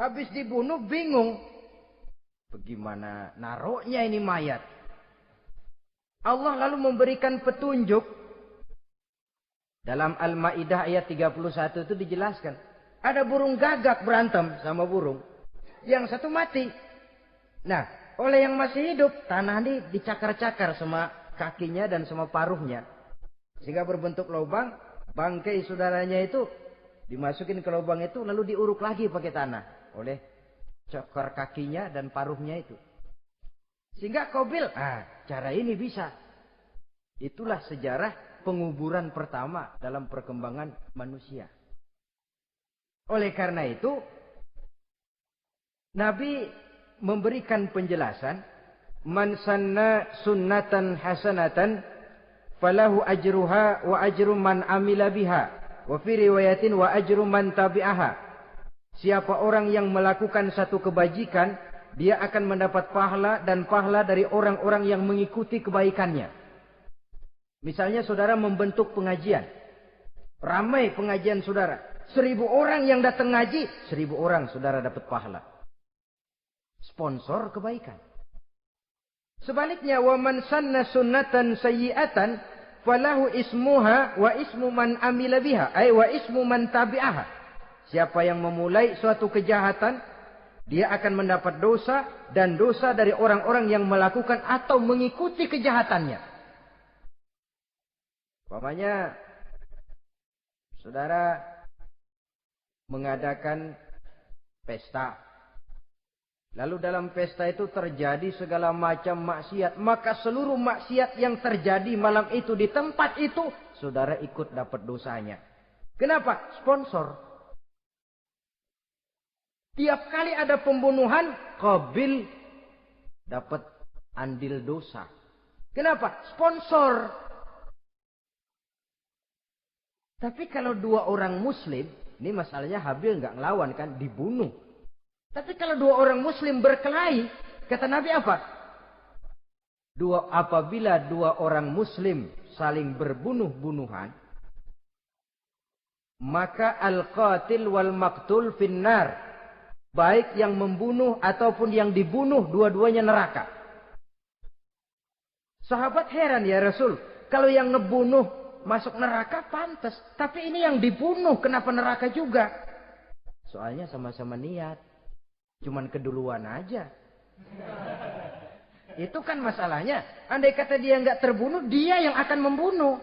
Habis dibunuh bingung. Bagaimana naruhnya ini mayat? Allah lalu memberikan petunjuk. Dalam Al-Ma'idah ayat 31 itu dijelaskan. Ada burung gagak berantem sama burung. Yang satu mati. Nah, oleh yang masih hidup, tanah ini dicakar-cakar sama kakinya dan sama paruhnya. Sehingga berbentuk lubang. Bangkai saudaranya itu dimasukin ke lubang itu lalu diuruk lagi pakai tanah. Oleh cakar kakinya dan paruhnya itu. Sehingga Qabil, cara ini bisa. Itulah sejarah penguburan pertama dalam perkembangan manusia. Oleh karena itu, Nabi memberikan penjelasan, man sanna sunnatan hasanatan falahu ajruha wa ajru man amila biha wa fi riwayatin wa ajru man tabi'aha. Siapa orang yang melakukan satu kebajikan, dia akan mendapat pahala dan pahala dari orang-orang yang mengikuti kebaikannya. Misalnya saudara membentuk pengajian. Ramai pengajian saudara. 1000 orang yang datang ngaji, 1000 orang saudara dapat pahala. Sponsor kebaikan. Sebaliknya, wa man sanna sunnatan sayyi'atan falahu ismuha wa ismu man amila biha, ay wa ismu man tabi'aha. Siapa yang memulai suatu kejahatan, dia akan mendapat dosa dan dosa dari orang-orang yang melakukan atau mengikuti kejahatannya. Umpamanya saudara mengadakan pesta. Lalu dalam pesta itu terjadi segala macam maksiat. Maka seluruh maksiat yang terjadi malam itu di tempat itu, saudara ikut dapat dosanya. Kenapa? Sponsor. Tiap kali ada pembunuhan, Qabil dapat andil dosa. Kenapa? Sponsor. Tapi kalau 2 orang muslim, ini masalahnya Habil nggak ngelawan kan, dibunuh. Tapi kalau 2 orang muslim berkelahi, kata Nabi apa? Apabila 2 orang muslim saling berbunuh-bunuhan, maka al-qatil wal maqtul finnar. Baik yang membunuh ataupun yang dibunuh, dua-duanya neraka. Sahabat heran, ya Rasul, kalau yang ngebunuh masuk neraka pantas, tapi ini yang dibunuh kenapa neraka juga? Soalnya sama-sama niat, cuman keduluan aja. Itu kan masalahnya. Andai kata dia nggak terbunuh, dia yang akan membunuh.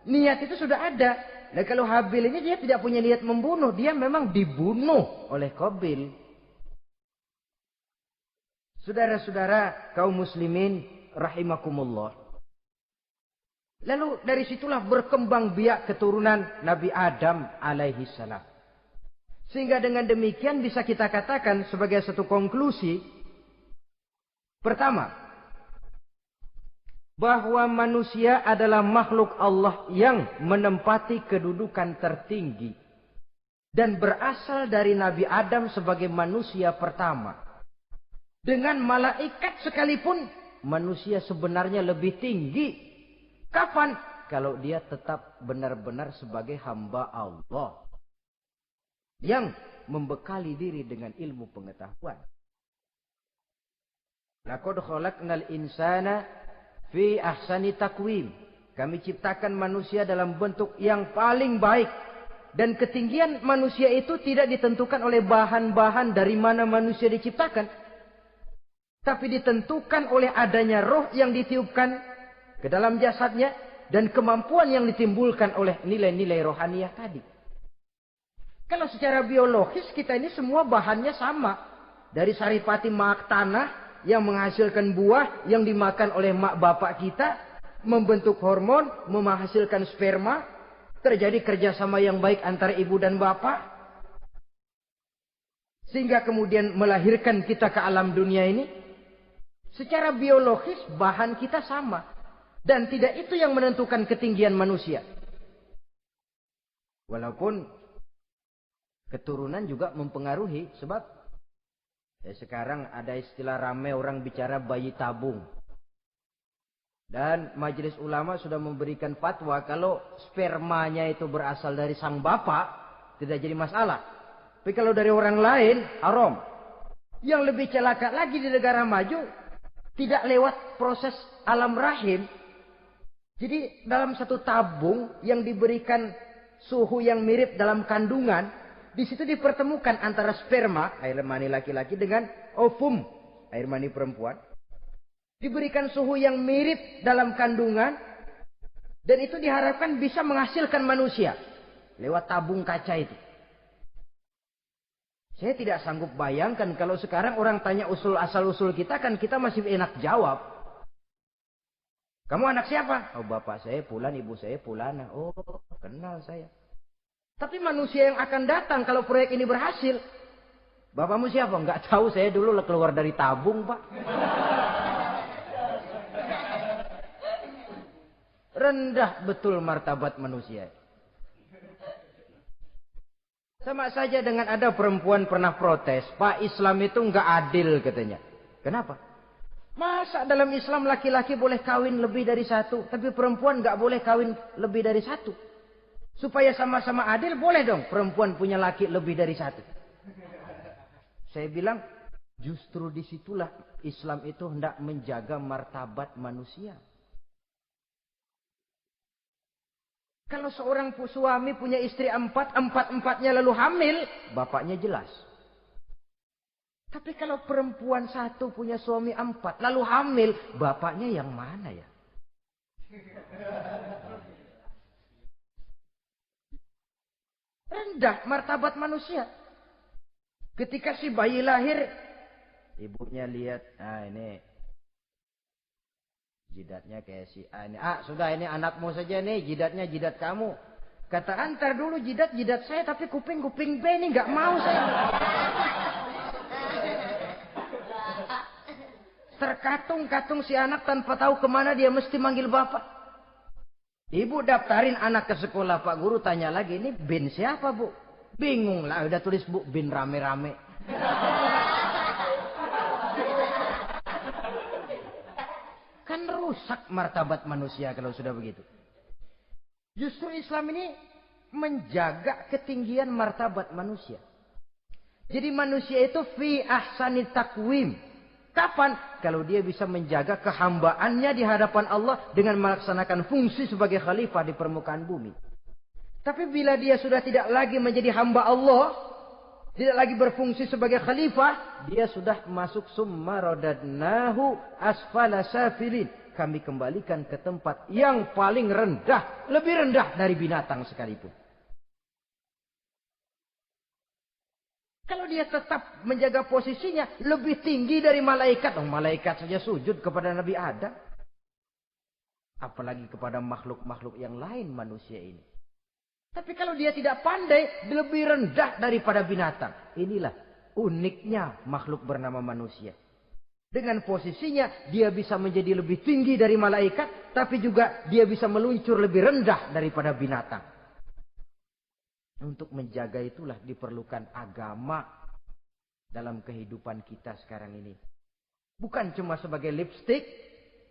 Niat itu sudah ada. Nah kalau Habil ini dia tidak punya niat membunuh, dia memang dibunuh oleh Qabil. Saudara-saudara kaum muslimin rahimakumullah. Lalu dari situlah berkembang biak keturunan Nabi Adam alaihi salam. Sehingga dengan demikian bisa kita katakan sebagai satu konklusi. Pertama, bahwa manusia adalah makhluk Allah yang menempati kedudukan tertinggi. Dan berasal dari Nabi Adam sebagai manusia pertama. Dengan malaikat sekalipun, manusia sebenarnya lebih tinggi. Kapan? Kalau dia tetap benar-benar sebagai hamba Allah. Yang membekali diri dengan ilmu pengetahuan. Laqad khalaqnal insana fi ahsani taqwim. Kami ciptakan manusia dalam bentuk yang paling baik. Dan ketinggian manusia itu tidak ditentukan oleh bahan-bahan dari mana manusia diciptakan. Tapi ditentukan oleh adanya roh yang ditiupkan ke dalam jasadnya. Dan kemampuan yang ditimbulkan oleh nilai-nilai rohaniah tadi. Kalau secara biologis kita ini semua bahannya sama. Dari saripati mak tanah yang menghasilkan buah yang dimakan oleh mak bapak kita. Membentuk hormon, menghasilkan sperma. Terjadi kerjasama yang baik antara ibu dan bapak. Sehingga kemudian melahirkan kita ke alam dunia ini. Secara biologis bahan kita sama. Dan tidak itu yang menentukan ketinggian manusia. Walaupun keturunan juga mempengaruhi. Sebab sekarang ada istilah ramai orang bicara bayi tabung. Dan majelis ulama sudah memberikan fatwa kalau spermanya itu berasal dari sang bapak, tidak jadi masalah. Tapi kalau dari orang lain, haram. Yang lebih celaka lagi di negara maju, tidak lewat proses alam rahim. Jadi dalam satu tabung yang diberikan suhu yang mirip dalam kandungan, di situ dipertemukan antara sperma, air mani laki-laki, dengan ovum, air mani perempuan. Diberikan suhu yang mirip dalam kandungan. Dan itu diharapkan bisa menghasilkan manusia. Lewat tabung kaca itu. Saya tidak sanggup bayangkan kalau sekarang orang tanya asal-usul kita, kan kita masih enak jawab. Kamu anak siapa? Oh bapak saya Fulan, ibu saya Fulana. Oh kenal saya. Tapi manusia yang akan datang kalau proyek ini berhasil. Bapakmu siapa? Enggak tahu, saya dulu keluar dari tabung pak. Rendah betul martabat manusia. Sama saja dengan ada perempuan pernah protes. Pak, Islam itu enggak adil katanya. Kenapa? Masa dalam Islam laki-laki boleh kawin lebih dari satu. Tapi perempuan enggak boleh kawin lebih dari satu. Supaya sama-sama adil boleh dong perempuan punya laki lebih dari satu. Saya bilang justru disitulah Islam itu hendak menjaga martabat manusia. Kalau seorang suami punya istri empat-empatnya lalu hamil, bapaknya jelas. Tapi kalau perempuan satu punya suami 4 lalu hamil, bapaknya yang mana ya? Rendah martabat manusia. Ketika si bayi lahir, ibunya lihat, ini jidatnya kayak si A ini. Sudah ini anakmu saja nih, jidatnya jidat kamu. Kata antar dulu jidat saya, tapi kuping B ini nggak mau saya. Terkatung-katung si anak tanpa tahu kemana dia mesti manggil bapak. Ibu daftarin anak ke sekolah, Pak Guru tanya lagi, ini bin siapa bu? Bingung lah, udah tulis bu, bin rame-rame. Kan rusak martabat manusia kalau sudah begitu. Justru Islam ini menjaga ketinggian martabat manusia. Jadi manusia itu fi ahsani taqwim. Kapan? kalau dia bisa menjaga kehambaannya di hadapan Allah dengan melaksanakan fungsi sebagai khalifah di permukaan bumi. Tapi bila dia sudah tidak lagi menjadi hamba Allah, tidak lagi berfungsi sebagai khalifah, dia sudah masuk summa radadnahu asfala safilin. Kami kembalikan ke tempat yang paling rendah, lebih rendah dari binatang sekalipun. Kalau dia tetap menjaga posisinya lebih tinggi dari malaikat. Malaikat saja sujud kepada Nabi Adam. Apalagi kepada makhluk-makhluk yang lain manusia ini. Tapi kalau dia tidak pandai, lebih rendah daripada binatang. Inilah uniknya makhluk bernama manusia. Dengan posisinya, dia bisa menjadi lebih tinggi dari malaikat. Tapi juga dia bisa meluncur lebih rendah daripada binatang. Untuk menjaga itulah diperlukan agama dalam kehidupan kita sekarang ini. Bukan cuma sebagai lipstick,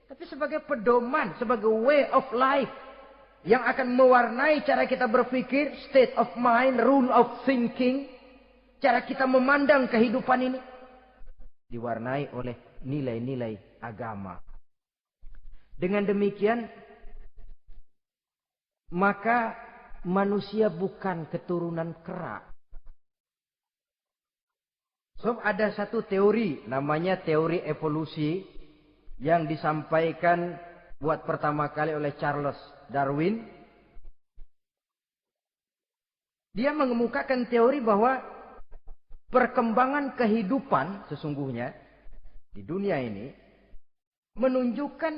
tapi sebagai pedoman, sebagai way of life. Yang akan mewarnai cara kita berpikir, state of mind, rule of thinking. Cara kita memandang kehidupan ini. Diwarnai oleh nilai-nilai agama. Dengan demikian, maka manusia bukan keturunan kera. So, ada satu teori, namanya teori evolusi, yang disampaikan buat pertama kali oleh Charles Darwin. Dia mengemukakan teori bahwa perkembangan kehidupan sesungguhnya di dunia ini menunjukkan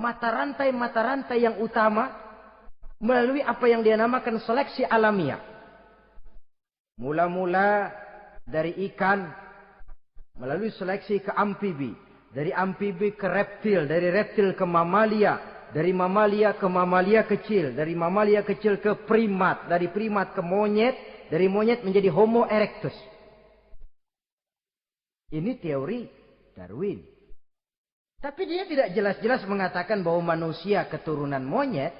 mata rantai yang utama melalui apa yang dia namakan seleksi alamiah. Mula-mula dari ikan, melalui seleksi ke amfibi. Dari amfibi ke reptil, dari reptil ke mamalia. Dari mamalia ke mamalia kecil. Dari mamalia kecil ke primat. Dari primat ke monyet. Dari monyet menjadi Homo erectus. Ini teori Darwin. Tapi dia tidak jelas-jelas mengatakan bahwa manusia keturunan monyet.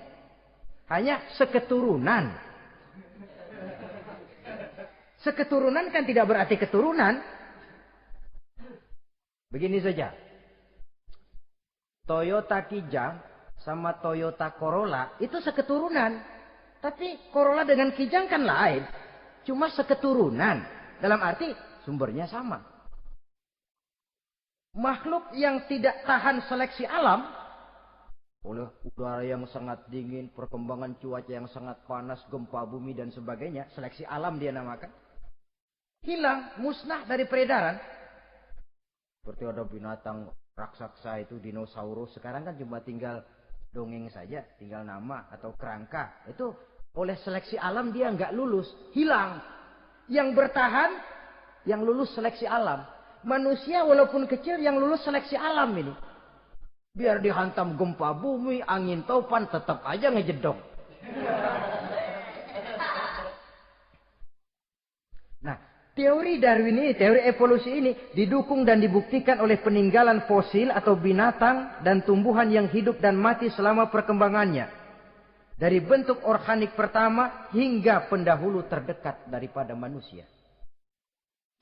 Hanya seketurunan. Seketurunan kan tidak berarti keturunan. Begini saja. Toyota Kijang sama Toyota Corolla itu seketurunan. Tapi Corolla dengan Kijang kan lain. Cuma seketurunan. Dalam arti sumbernya sama. Makhluk yang tidak tahan seleksi alam. Oleh udara yang sangat dingin, perkembangan cuaca yang sangat panas, gempa bumi dan sebagainya. Seleksi alam dia namakan. Hilang, musnah dari peredaran. Seperti ada binatang raksasa itu, dinosaurus. Sekarang kan cuma tinggal dongeng saja. Tinggal nama atau kerangka. Itu oleh seleksi alam dia nggak lulus. Hilang. Yang bertahan, yang lulus seleksi alam. Manusia walaupun kecil yang lulus seleksi alam ini. Biar dihantam gempa bumi, angin topan, tetap aja ngejedok. Nah, teori Darwin ini, teori evolusi ini didukung dan dibuktikan oleh peninggalan fosil atau binatang dan tumbuhan yang hidup dan mati selama perkembangannya. Dari bentuk organik pertama hingga pendahulu terdekat daripada manusia.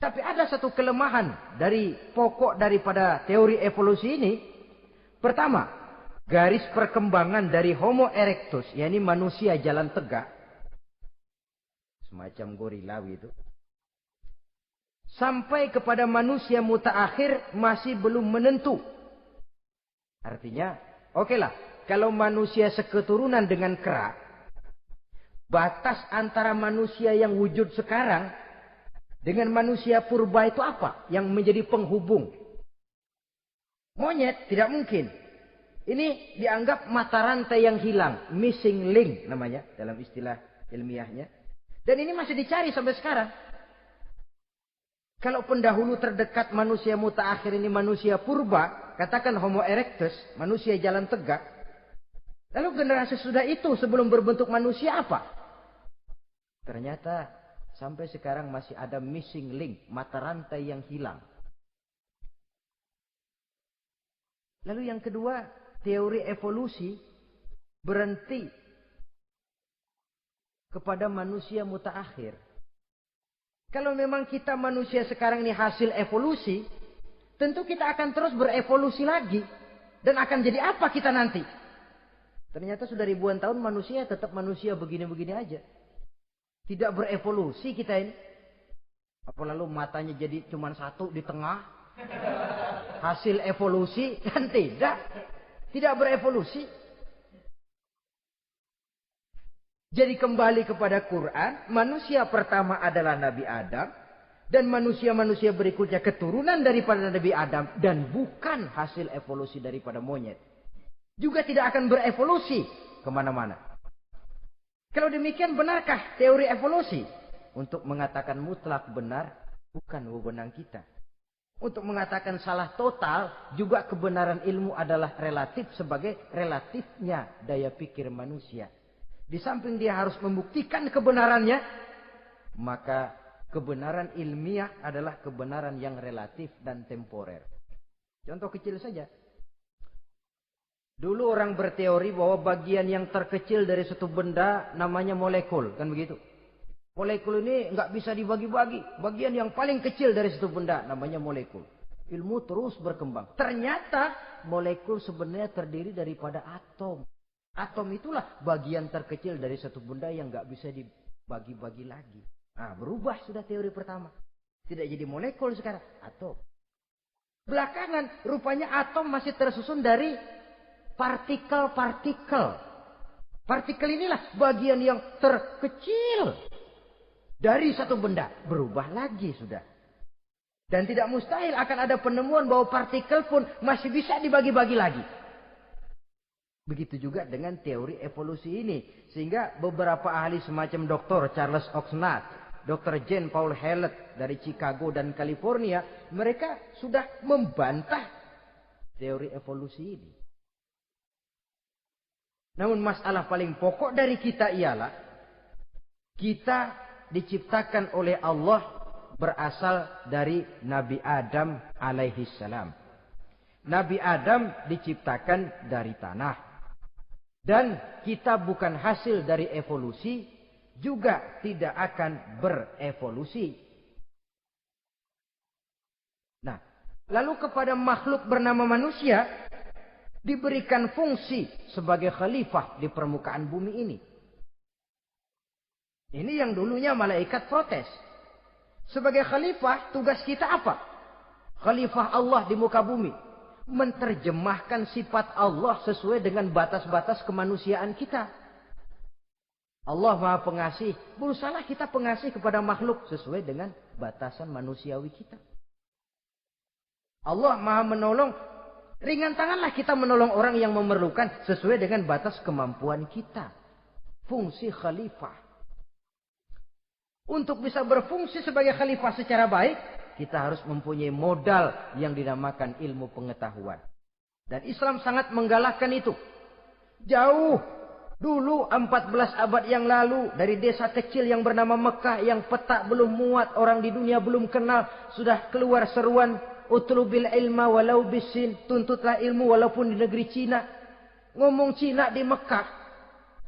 Tapi ada satu kelemahan dari pokok daripada teori evolusi ini. Pertama, garis perkembangan dari Homo erectus, yakni manusia jalan tegak, semacam gorilawi itu, sampai kepada manusia mutaakhir masih belum menentu. Artinya, okelah, kalau manusia seketurunan dengan kera, batas antara manusia yang wujud sekarang dengan manusia purba itu apa? Yang menjadi penghubung. Monyet tidak mungkin. Ini dianggap mata rantai yang hilang. Missing link namanya dalam istilah ilmiahnya. Dan ini masih dicari sampai sekarang. Kalau pendahulu terdekat manusia mutaakhir ini manusia purba. Katakan Homo erectus. Manusia jalan tegak. Lalu generasi sudah itu sebelum berbentuk manusia apa? Ternyata sampai sekarang masih ada missing link. Mata rantai yang hilang. Lalu yang kedua, teori evolusi berhenti kepada manusia mutaakhir. Kalau memang kita manusia sekarang ini hasil evolusi, tentu kita akan terus berevolusi lagi. Dan akan jadi apa kita nanti? Ternyata sudah ribuan tahun manusia tetap manusia begini-begini aja. Tidak berevolusi kita ini. Apa lalu matanya jadi cuma satu di tengah? Hasil evolusi? Kan tidak. Tidak berevolusi. Jadi kembali kepada Quran. Manusia pertama adalah Nabi Adam. Dan manusia-manusia berikutnya keturunan daripada Nabi Adam. Dan bukan hasil evolusi daripada monyet. Juga tidak akan berevolusi kemana-mana. Kalau demikian benarkah teori evolusi? Untuk mengatakan mutlak benar bukan wewenang kita. Untuk mengatakan salah total juga kebenaran ilmu adalah relatif sebagai relatifnya daya pikir manusia. Di samping dia harus membuktikan kebenarannya, maka kebenaran ilmiah adalah kebenaran yang relatif dan temporer. Contoh kecil saja. Dulu orang berteori bahwa bagian yang terkecil dari suatu benda namanya molekul. Kan begitu? Molekul ini nggak bisa dibagi-bagi. Bagian yang paling kecil dari suatu benda namanya molekul. Ilmu terus berkembang. Ternyata molekul sebenarnya terdiri daripada atom. Atom itulah bagian terkecil dari suatu benda yang nggak bisa dibagi-bagi lagi. Nah, berubah sudah teori pertama. Tidak jadi molekul sekarang, atom. Belakangan rupanya atom masih tersusun dari partikel-partikel. Partikel inilah bagian yang terkecil dari satu benda. Berubah lagi sudah. Dan tidak mustahil akan ada penemuan bahwa partikel pun masih bisa dibagi-bagi lagi. Begitu juga dengan teori evolusi ini. Sehingga beberapa ahli semacam Dr. Charles Oxnard, Dr. Jane Paul Hallett dari Chicago dan California, mereka sudah membantah teori evolusi ini. Namun masalah paling pokok dari kita ialah kita diciptakan oleh Allah berasal dari Nabi Adam alaihi salam. Nabi Adam diciptakan dari tanah. Dan kita bukan hasil dari evolusi, juga tidak akan berevolusi. Nah, lalu kepada makhluk bernama manusia diberikan fungsi sebagai khalifah di permukaan bumi ini. Ini yang dulunya malaikat protes. Sebagai khalifah, tugas kita apa? Khalifah Allah di muka bumi. Menerjemahkan sifat Allah sesuai dengan batas-batas kemanusiaan kita. Allah Maha Pengasih. Berusahalah kita pengasih kepada makhluk sesuai dengan batasan manusiawi kita. Allah Maha Menolong. Ringan tanganlah kita menolong orang yang memerlukan sesuai dengan batas kemampuan kita. Fungsi khalifah. Untuk bisa berfungsi sebagai khalifah secara baik, kita harus mempunyai modal yang dinamakan ilmu pengetahuan. Dan Islam sangat menggalakkan itu. Jauh dulu 14 abad yang lalu, dari desa kecil yang bernama Mekah yang peta belum muat, orang di dunia belum kenal, sudah keluar seruan utlubil ilma walau bisin, tuntutlah ilmu walaupun di negeri Cina. Ngomong Cina di Mekah.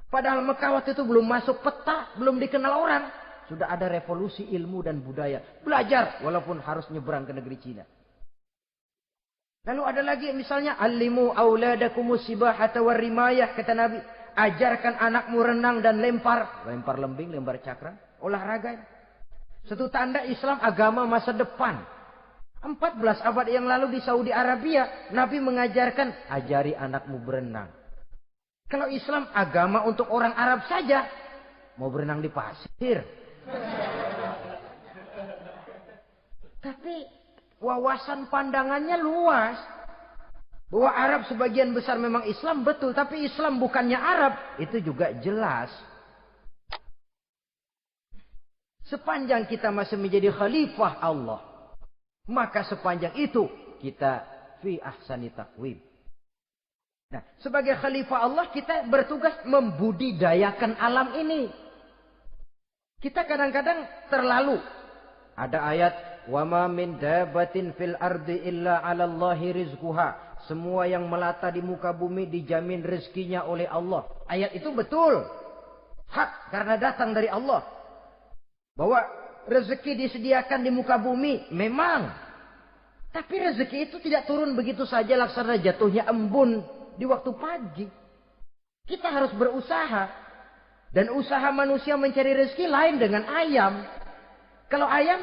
Padahal Mekah waktu itu belum masuk peta, belum dikenal orang. Sudah ada revolusi ilmu dan budaya. Belajar walaupun harus nyebrang ke negeri Cina. Lalu ada lagi misalnya allimu auladakumus sibahata warrimayah, kata Nabi. Ajarkan anakmu renang dan lempar. Lempar lembing, lempar cakra. Olahraga. Satu tanda Islam agama masa depan. 14 abad yang lalu di Saudi Arabia, Nabi mengajarkan, ajari anakmu berenang. Kalau Islam agama untuk orang Arab saja, mau berenang di pasir. Tapi wawasan pandangannya luas. Bahwa Arab sebagian besar memang Islam, betul. Tapi Islam bukannya Arab, itu juga jelas. Sepanjang kita masih menjadi khalifah Allah, maka sepanjang itu kita fi ahsani taqwim. Nah, sebagai khalifah Allah kita bertugas membudidayakan alam ini. Kita kadang-kadang terlalu. Ada ayat, wa ma min dabatin fil ardi illa 'ala Allahi rizquha. Semua yang melata di muka bumi dijamin rezekinya oleh Allah. Ayat itu betul. Hak karena datang dari Allah. Bahwa rezeki disediakan di muka bumi memang. Tapi rezeki itu tidak turun begitu saja laksana jatuhnya embun di waktu pagi. Kita harus berusaha. Dan usaha manusia mencari rezeki lain dengan ayam. Kalau ayam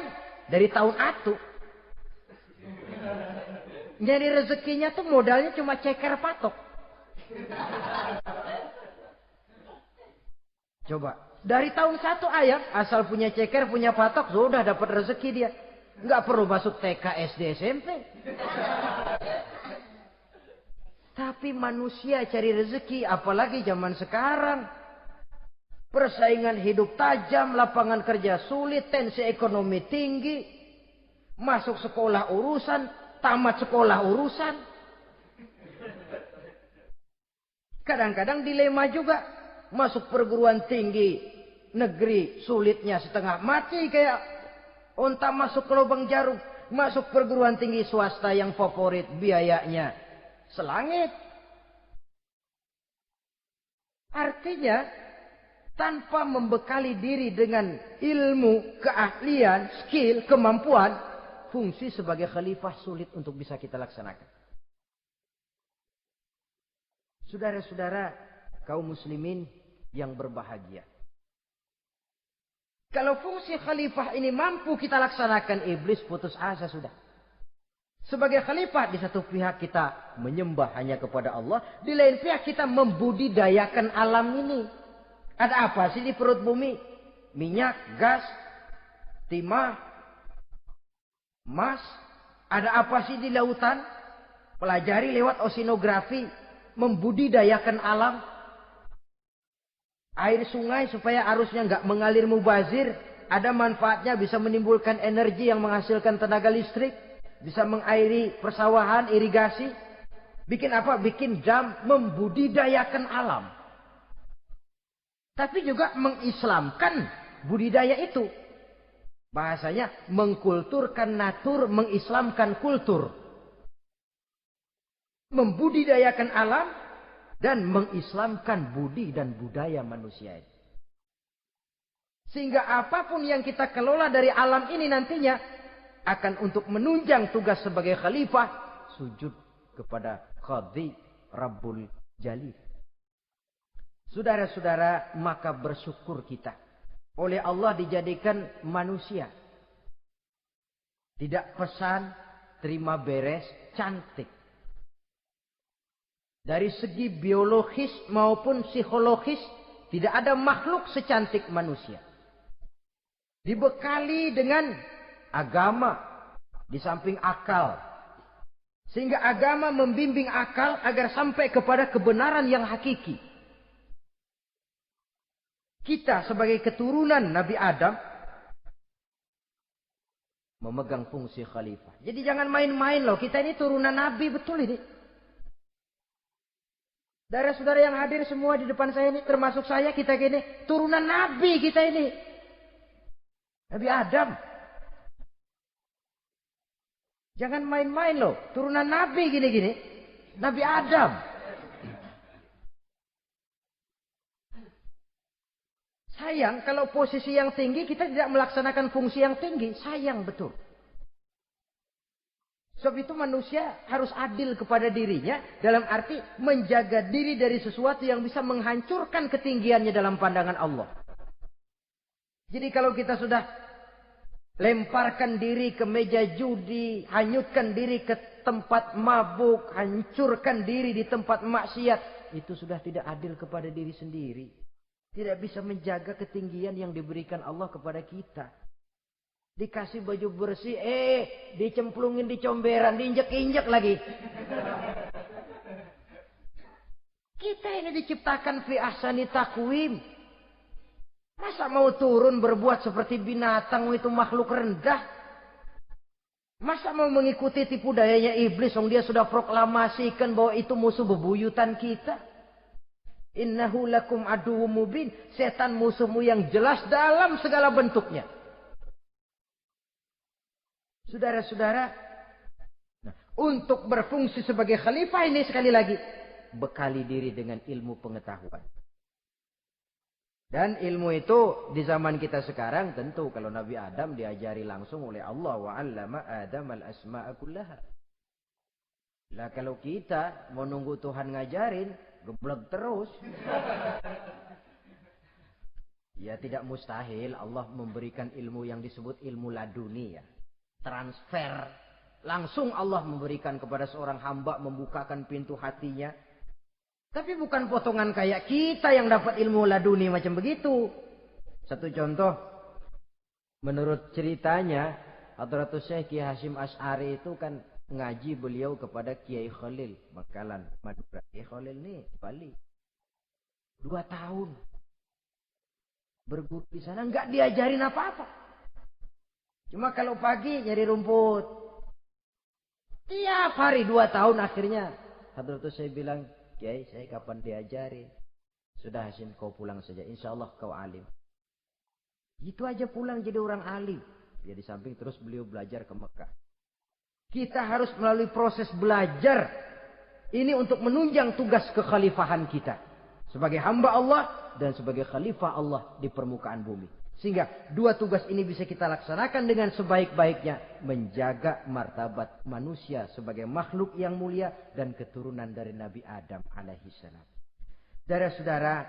dari tahun atu. Nyari rezekinya tuh modalnya cuma ceker patok. Coba. Dari tahun 1 ayam, asal punya ceker, punya patok, sudah dapat rezeki dia. Nggak perlu masuk TK, SD, SMP. Tapi manusia cari rezeki, apalagi zaman sekarang. Persaingan hidup tajam, lapangan kerja sulit, tensi ekonomi tinggi. Masuk sekolah urusan, tamat sekolah urusan. Kadang-kadang dilema juga. Masuk perguruan tinggi negeri sulitnya setengah mati kayak unta masuk ke lubang jarum. Masuk perguruan tinggi swasta yang favorit biayanya selangit. Artinya tanpa membekali diri dengan ilmu, keahlian, skill, kemampuan, fungsi sebagai khalifah sulit untuk bisa kita laksanakan. Saudara-saudara kaum muslimin yang berbahagia. Kalau fungsi khalifah ini mampu kita laksanakan, iblis putus asa sudah. Sebagai khalifah, di satu pihak kita menyembah hanya kepada Allah, di lain pihak kita membudidayakan alam ini. Ada apa sih di perut bumi? Minyak, gas, timah, emas. Ada apa sih di lautan? Pelajari lewat oceanografi, membudidayakan alam. Air sungai supaya arusnya nggak mengalir mubazir. Ada manfaatnya, bisa menimbulkan energi yang menghasilkan tenaga listrik. Bisa mengairi persawahan, irigasi. Bikin apa? Bikin dam, membudidayakan alam. Tapi juga mengislamkan budidaya itu. Bahasanya mengkulturkan natur, mengislamkan kultur. Membudidayakan alam dan mengislamkan budi dan budaya manusia. Sehingga apapun yang kita kelola dari alam ini nantinya akan untuk menunjang tugas sebagai khalifah, sujud kepada Qadhi Rabbul Jalil. Saudara-saudara, maka bersyukur kita. Oleh Allah dijadikan manusia. Tidak pesan, terima beres, cantik. Dari segi biologis maupun psikologis, tidak ada makhluk secantik manusia. Dibekali dengan agama, di samping akal. Sehingga agama membimbing akal agar sampai kepada kebenaran yang hakiki. Kita sebagai keturunan Nabi Adam memegang fungsi khalifah. Jadi jangan main-main loh. Kita ini turunan Nabi, betul ini. Saudara-saudara yang hadir semua di depan saya ini, termasuk saya, kita gini, turunan Nabi kita ini. Nabi Adam. Jangan main-main loh. Turunan Nabi gini-gini. Nabi Adam. Sayang kalau posisi yang tinggi kita tidak melaksanakan fungsi yang tinggi. Sayang betul. Sebab itu manusia harus adil kepada dirinya. Dalam arti menjaga diri dari sesuatu yang bisa menghancurkan ketinggiannya dalam pandangan Allah. Jadi kalau kita sudah lemparkan diri ke meja judi, hanyutkan diri ke tempat mabuk, hancurkan diri di tempat maksiat, itu sudah tidak adil kepada diri sendiri. Tidak bisa menjaga ketinggian yang diberikan Allah kepada kita. Dikasih baju bersih, dicemplungin di comberan, diinjek-injek lagi. Kita ini diciptakan fi ahsani taqwim. Masa mau turun berbuat seperti binatang, itu makhluk rendah? Masa mau mengikuti tipu dayanya iblis, dia sudah proklamasikan bahwa itu musuh bebuyutan kita? Innahu lakum aduwwum mubin. Setan musuhmu yang jelas dalam segala bentuknya. Saudara-saudara, untuk berfungsi sebagai khalifah ini sekali lagi, bekali diri dengan ilmu pengetahuan. Dan ilmu itu di zaman kita sekarang tentu kalau Nabi Adam diajari langsung oleh Allah wa 'allama Adam al-asma'a kullaha. Lah kalau kita mau nunggu Tuhan ngajarin, geblek terus. Ya tidak mustahil Allah memberikan ilmu yang disebut ilmu laduni ya. Transfer. Langsung Allah memberikan kepada seorang hamba, membukakan pintu hatinya. Tapi bukan potongan kayak kita yang dapat ilmu laduni macam begitu. Satu contoh. Menurut ceritanya, Hadratus Syekh Kiai Hasyim Asy'ari itu kan ngaji beliau kepada Kiai Khalil. Bangkalan, Madura. Kiai Khalil nih, Bali. 2 tahun. Berguru di sana nggak diajarin apa-apa. Cuma kalau pagi nyari rumput. Tiap hari 2 tahun akhirnya. Hadratus saya bilang, Kiai saya kapan diajarin? Sudah Hasyim kau pulang saja. Insya Allah kau alim. Itu aja pulang jadi orang alim. Ya di samping terus beliau belajar ke Mekah. Kita harus melalui proses belajar. Ini untuk menunjang tugas kekhalifahan kita. Sebagai hamba Allah dan sebagai khalifah Allah di permukaan bumi. Sehingga 2 tugas ini bisa kita laksanakan dengan sebaik-baiknya. Menjaga martabat manusia sebagai makhluk yang mulia dan keturunan dari Nabi Adam alaihissalam. Saudara-saudara,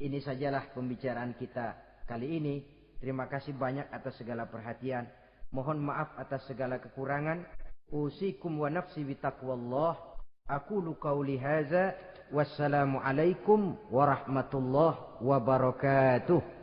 ini sajalah pembicaraan kita kali ini. Terima kasih banyak atas segala perhatian. Mohon maaf atas segala kekurangan. Usikum wa nafsi bitaqwallah. Aqulu qauli hadza. Wassalamualaikum warahmatullahi wabarakatuh.